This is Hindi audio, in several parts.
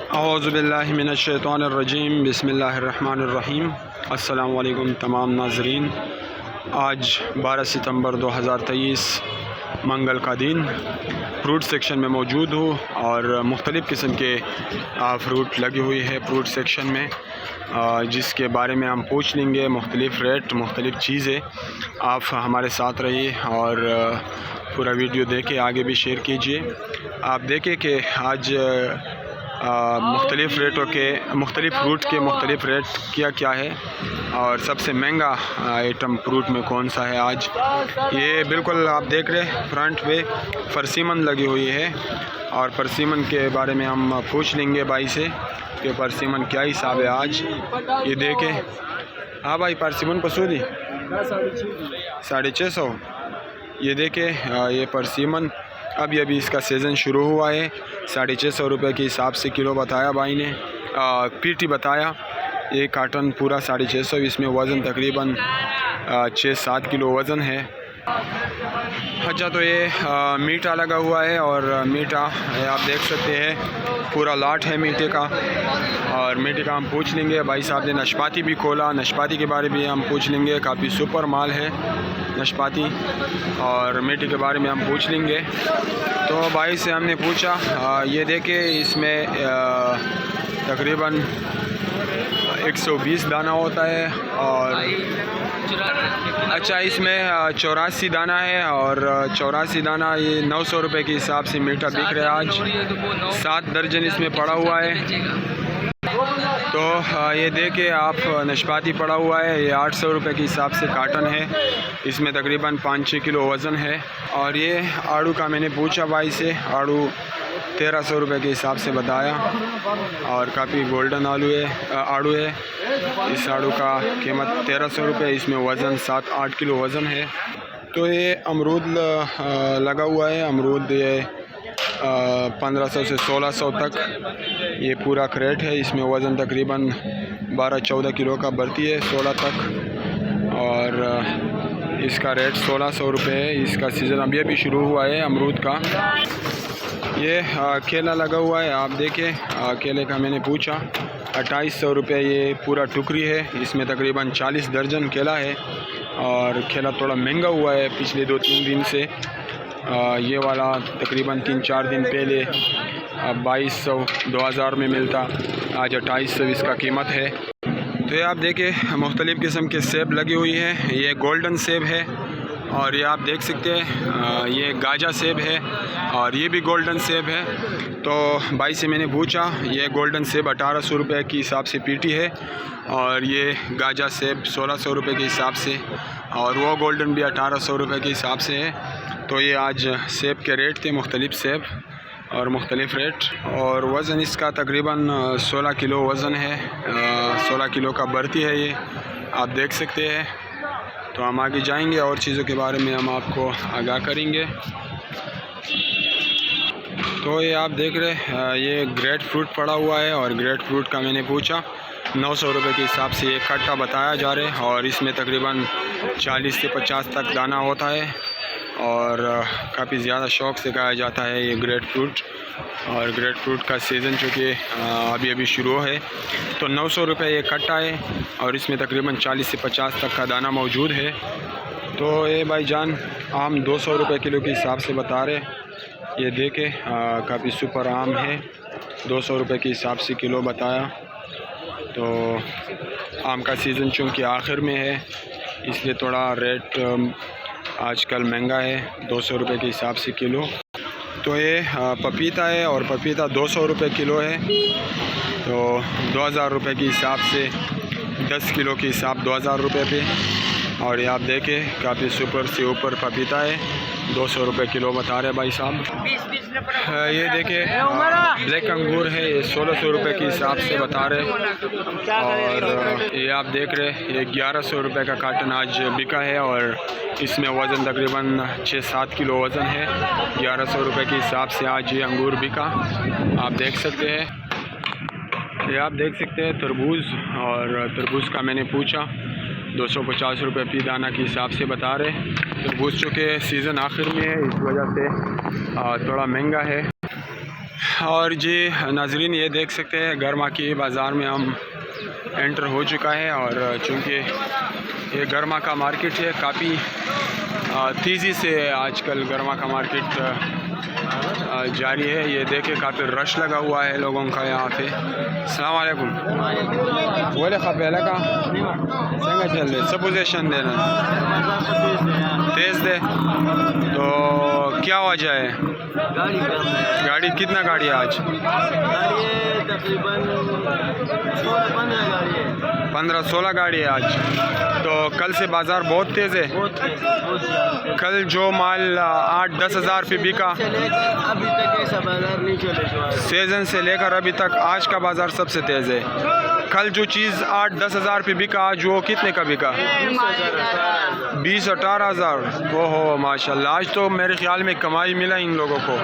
औज़ुबिल्लाहि मिनश्शैतानिर्रजीम बिस्मिल्लाहिर्रहमानिर्रहीम। अस्सलामु अलैकुम तमाम नाज़रीन। आज 12 सितंबर 2023 मंगल का दिन फ्रूट सेक्शन में मौजूद हूँ और मुख्तलिफ़ किस्म के फ्रूट लगी हुई है फ्रूट सेक्शन में, जिसके बारे में हम पूछ लेंगे। मुख्तलिफ़ रेट, मुख्तलिफ़ चीज़ें। आप हमारे साथ रहिए और पूरा वीडियो देखें, आगे भी शेयर कीजिए। आप देखें कि आज मुख्तलिफ़ रेटों के, मुख्तलिफ़ फ्रूट के मुख्तलिफ़ रेट क्या है और सबसे महंगा आइटम फ्रूट में कौन सा है आज। ये बिल्कुल आप देख रहे फ्रंट पे परसिमन लगी हुई है और परसिमन के बारे में हम पूछ लेंगे भाई से कि परसिमन क्या हिसाब है आज। ये देखें। हाँ भाई, परसिमन पसूदी 650। ये देखें, ये परसिमन अभी इसका सीज़न शुरू हुआ है। 650 रुपये के हिसाब से किलो बताया भाई ने, पीटी बताया। एक कार्टन पूरा 650, इसमें वज़न तकरीबन 6-7 किलो वज़न है। अच्छा, तो ये मीठा लगा हुआ है और मीठा आप देख सकते हैं पूरा लाट है मीठे का। और मीठे का हम पूछ लेंगे। भाई साहब ने नाशपाती भी खोला, नाशपाती के बारे में हम पूछ लेंगे। काफ़ी सुपर माल है नाशपाती और मीठे के बारे में हम पूछ लेंगे। तो भाई से हमने पूछा, ये देखे इसमें तकरीबन 120 दाना होता है और अच्छा, इसमें 84 दाना है और 84 दाना ये 900 रुपये के हिसाब से मीठा बिक रहा है आज। 7 दर्जन इसमें पड़ा हुआ है। तो ये देखे आप, नाशपाती पड़ा हुआ है, ये 800 रुपये के हिसाब से कार्टन है। इसमें तकरीबन 5-6 किलो वज़न है। और ये आड़ू का मैंने पूछा भाई से, आड़ू 1300 रुपये के हिसाब से बताया और काफ़ी गोल्डन आड़ू है। इस आड़ू का कीमत 1300 रुपये, इसमें वज़न 7-8 किलो वज़न है। तो ये अमरूद लगा हुआ है। अमरूद ये 1500 से 1600 तक ये पूरा क्रेट है। इसमें वज़न तकरीबन 12-14 किलो का बढ़ती है, 16 तक। और इसका रेट 1600 रुपये है। इसका सीज़न अभी शुरू हुआ है अमरूद का। ये केला लगा हुआ है, आप देखें। केले का मैंने पूछा 2800 रुपये ये पूरा टुकरी है। इसमें तकरीबन 40 दर्जन केला है और केला थोड़ा महंगा हुआ है पिछले 2-3 दिन से। ये वाला तकरीबन 3-4 दिन पहले 2200-2000 में मिलता, आज 2800 इसका कीमत है। तो ये आप देखें, मुख्तलिफ़ किस्म के सेब लगी हुई है। ये गोल्डन सेब है और ये आप देख सकते हैं ये गाजा सेब है और ये भी गोल्डन सेब है। तो भाई से मैंने पूछा, ये गोल्डन सेब 1800 रुपये के हिसाब से पीटी है और ये गाजा सेब 1600 रुपये के हिसाब से, और वो गोल्डन भी 1800 रुपये के हिसाब से है। तो ये आज सेब के रेट थे, मुख्तलिफ़ सेब और मुख्तलिफ़ रेट। और वज़न इसका तकरीबन 16 किलो वज़न है, 16 किलो का बढ़ती है ये, आप देख सकते हैं। तो हम आगे जाएंगे और चीज़ों के बारे में हम आपको आगाह करेंगे। तो ये आप देख रहे हैं, ये ग्रेट फ्रूट पड़ा हुआ है और ग्रेट फ्रूट का मैंने पूछा 900 रुपये के हिसाब से ये कट्टा बताया जा रहा है और इसमें तकरीबन 40 से 50 तक दाना होता है और काफ़ी ज़्यादा शौक़ से खाया जाता है ये ग्रेट फ्रूट। और ग्रेट फ्रूट का सीज़न चूँकि अभी शुरू है, तो 900 रुपये ये कट्टा है और इसमें तकरीबन 40 से 50 तक का दाना मौजूद है। तो ये भाईजान आम 200 रुपये किलो के हिसाब से बता रहे। ये देखें, काफ़ी सुपर आम है, 200 रुपये के हिसाब से किलो बताया। तो आम का सीज़न चूँकि आखिर में है, इसलिए थोड़ा रेट आजकल महंगा है, 200 रुपये के हिसाब से किलो। तो ये पपीता है और पपीता 200 रुपये किलो है। तो 2000 रुपये के हिसाब से 10 किलो के हिसाब 2000 रुपये पे। और ये आप देखें, काफ़ी सुपर से ऊपर पपीता है, 200 रुपये किलो बता रहे भाई साहब। ये देखें, ब्लैक अंगूर है, ये 1600 रुपये के हिसाब से बता रहे। और ये आप देख रहे, ये 1100 रुपये का कार्टन आज बिका है और इसमें वज़न तकरीबन 6-7 किलो वज़न है। 1100 रुपये के हिसाब से आज ये अंगूर बिका, आप देख सकते हैं। ये आप देख सकते हैं तरबूज, और तरबूज का मैंने पूछा 250 रुपये फी दाना के हिसाब से बता रहे। तरबूज चूँकि सीज़न आखिर में है, इस वजह से थोड़ा महंगा है। और जी नाजरीन, ये देख सकते हैं गर्मा की बाज़ार में हम एंटर हो चुका है। और चूँकि ये गर्मा का मार्केट है, काफ़ी तेज़ी से आजकल गर्मा का मार्केट जारी है। ये देखे काफ़ी रश लगा हुआ है लोगों का यहाँ पे। अस्सलाम वालेकुम। बोले खपेला का संगा चल रहे सपोजिशन देना तेज़ दे, तो क्या वजह है? गाड़ी कितना गाड़ी है आज? तकरीबन 15-16 गाड़ी है आज। तो कल से बाज़ार बहुत तेज़ है। कल जो माल 8-10 हज़ार पे बिका, अभी तक ऐसा बाजार नहीं चले। सीज़न से लेकर अभी तक आज का बाज़ार सबसे तेज़ है। कल जो चीज़ 8-10 हज़ार पे बिका, आज वो कितने का बिका? 20-18 हज़ार। ओहो माशाल्लाह, आज तो मेरे ख्याल में कमाई मिला इन लोगों को।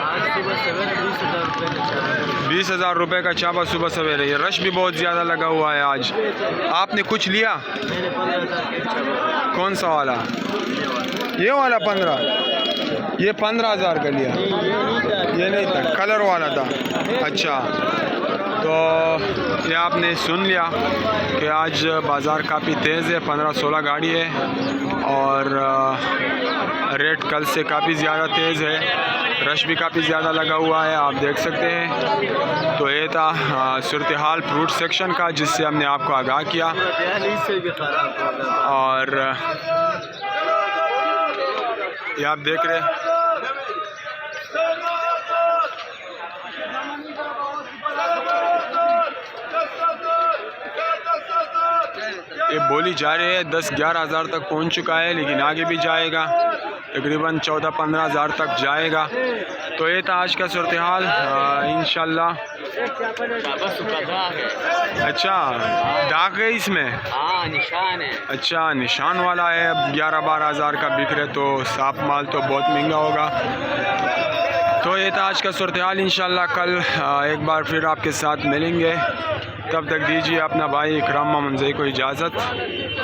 20 हज़ार रुपये का चाबा सुबह सवेरे। ये रश भी बहुत ज़्यादा लगा हुआ है आज। आपने कुछ लिया? कौन सा वाला? ये वाला 15? ये 15 हज़ार का लिया? ये नहीं था, कलर वाला था। अच्छा, तो ये आपने सुन लिया कि आज बाज़ार काफ़ी तेज़ है। 15-16 गाड़ी है और रेट कल से काफ़ी ज़्यादा तेज़ है। रश भी काफ़ी ज़्यादा लगा हुआ है, आप देख सकते हैं। तो ये था सूरत हाल फ्रूट सेक्शन का, जिससे हमने आपको आगाह किया। और ये आप देख रहे हैं, ये बोली जा रही है 10-11 हज़ार तक पहुंच चुका है, लेकिन आगे भी जाएगा, तकरीबन 14-15 हज़ार तक जाएगा। तो ये था आज का सूरत हाल इंशाल्लाह। अच्छा, दाग है इसमें? हाँ, निशान है। अच्छा, निशान वाला है। 11-12 हज़ार का बिक रहे, तो साफ माल तो बहुत महंगा होगा। तो ये था आज का सूरत हाल। इंशाल्लाह कल एक बार फिर आपके साथ मिलेंगे। तब तक दीजिए अपना भाई इकराम मोहम्मद ज़ई को इजाज़त।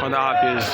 खुदा हाफिज़।